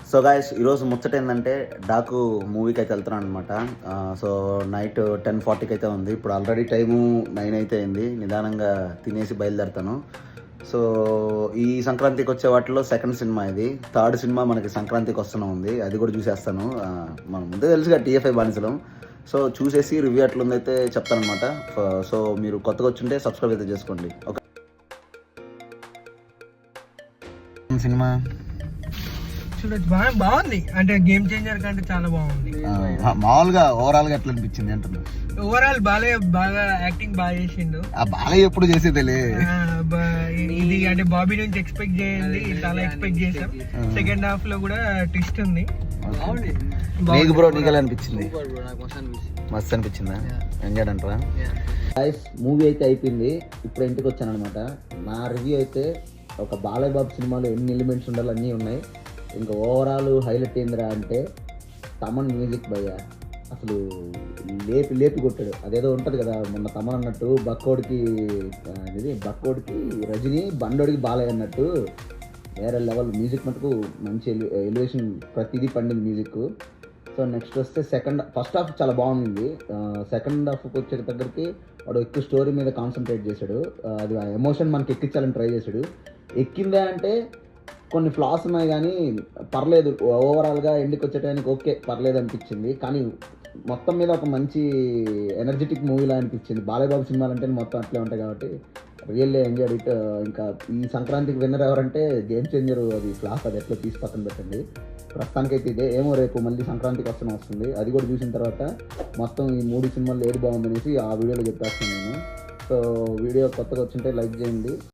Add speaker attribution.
Speaker 1: So guys ఈరోజు ముచ్చట ఏంటంటే డాకు మూవీకి అయితే వెళ్తున్నాను అనమాట. సో నైట్ 10:40కి అయితే ఉంది. ఇప్పుడు ఆల్రెడీ టైము 9 అయితే అయింది. నిదానంగా తినేసి బయలుదేరుతాను. సో ఈ సంక్రాంతికి వచ్చే వాటిలో సెకండ్ సినిమా ఇది. థర్డ్ సినిమా మనకి సంక్రాంతికి వస్తూనే ఉంది. అది కూడా చూసేస్తాను. మనం ముందే తెలుసుగా TFI బానిసలం. సో చూసేసి రివ్యూ ఎట్లుందైతే చెప్తానమాట. సో మీరు కొత్తగా వచ్చుంటే సబ్స్క్రైబ్ అయితే చేసుకోండి. ఓకే, సినిమా
Speaker 2: చూడొచ్చు, బాగుంది. అంటే గేమ్ చేంజర్ కంటే చాలా బాగుంది.
Speaker 1: మామూలుగా ఓవరాల్ గా ఎట్లా అనిపించింది అంటున్నా.
Speaker 2: ఓవరాల్ బాగా యాక్టింగ్ బాగా చేసిండు.
Speaker 1: ఆ బాలయ్య ఎప్పుడు చేసేదేలే.
Speaker 2: ఇది అంటే బాబీ నుంచి ఎక్స్పెక్ట్ చేయండి, చాలా ఎక్స్పెక్ట్ చేసాం. సెకండ్ హాఫ్ లో కూడా ట్విస్ట్ ఉంది.
Speaker 1: నీకు బ్రో, నీకు ఎలా అనిపించింది? మస్తు అనిపించిందా? ఎంజాయ్ అంటారా? మూవీ అయితే అయిపోయింది. ఇప్పుడు ఇంటికి వచ్చాను అనమాట. నా రివ్యూ అయితే ఒక బాలయ్య బాబు సినిమాలో ఎన్ని ఎలిమెంట్స్ ఉండాలో అన్నీ ఉన్నాయి. ఇంకా ఓవరాల్ హైలైట్ ఏందిరా అంటే తమన్ మ్యూజిక్ భయ్య అసలు లేపి కొట్టాడు. అదేదో ఉంటుంది కదా మొన్న తమన్ అన్నట్టు బక్కోడికి రజనీ, బండోడికి బాలయ్య అన్నట్టు వేరే లెవెల్ మ్యూజిక్ మటుకు మంచి ఎలివేషన్ ప్రతిదీ పండింది మ్యూజిక్. సో నెక్స్ట్ వస్తే ఫస్ట్ హాఫ్ చాలా బాగుంది. సెకండ్ హాఫ్కి వచ్చే దగ్గరికి వాడు ఎక్కువ స్టోరీ మీద కాన్సన్ట్రేట్ చేశాడు. అది ఆ ఎమోషన్ మనకి ఎక్కించాలని ట్రై చేశాడు. ఎక్కిందా అంటే కొన్ని ఫ్లాస్ ఉన్నాయి కానీ పర్లేదు. ఓవరాల్గా ఎండ్కి వచ్చేటానికి ఓకే పర్లేదు అనిపించింది. కానీ మొత్తం మీద ఒక మంచి ఎనర్జెటిక్ మూవీలా అనిపించింది. బాలయ్య బాబు సినిమాలు అంటే మొత్తం అట్లే ఉంటాయి కాబట్టి రియల్లీ ఎంజాయ్ ఇట్. ఇంకా ఈ సంక్రాంతికి విన్నర్ ఎవరంటే గేమ్ చేంజర్. అది క్లాస్, అది ఎట్లా తీసి పక్కన పెట్టండి. ప్రస్తుతానికైతే ఇదే. ఏమో రేపు మళ్ళీ సంక్రాంతికి వస్తుంది. అది కూడా చూసిన తర్వాత మొత్తం ఈ 3 సినిమాలు ఏది బాగుందనేసి ఆ వీడియోలో చెప్పేస్తాను నేను. సో వీడియో కొత్తగా వచ్చింటే లైక్ చేయండి.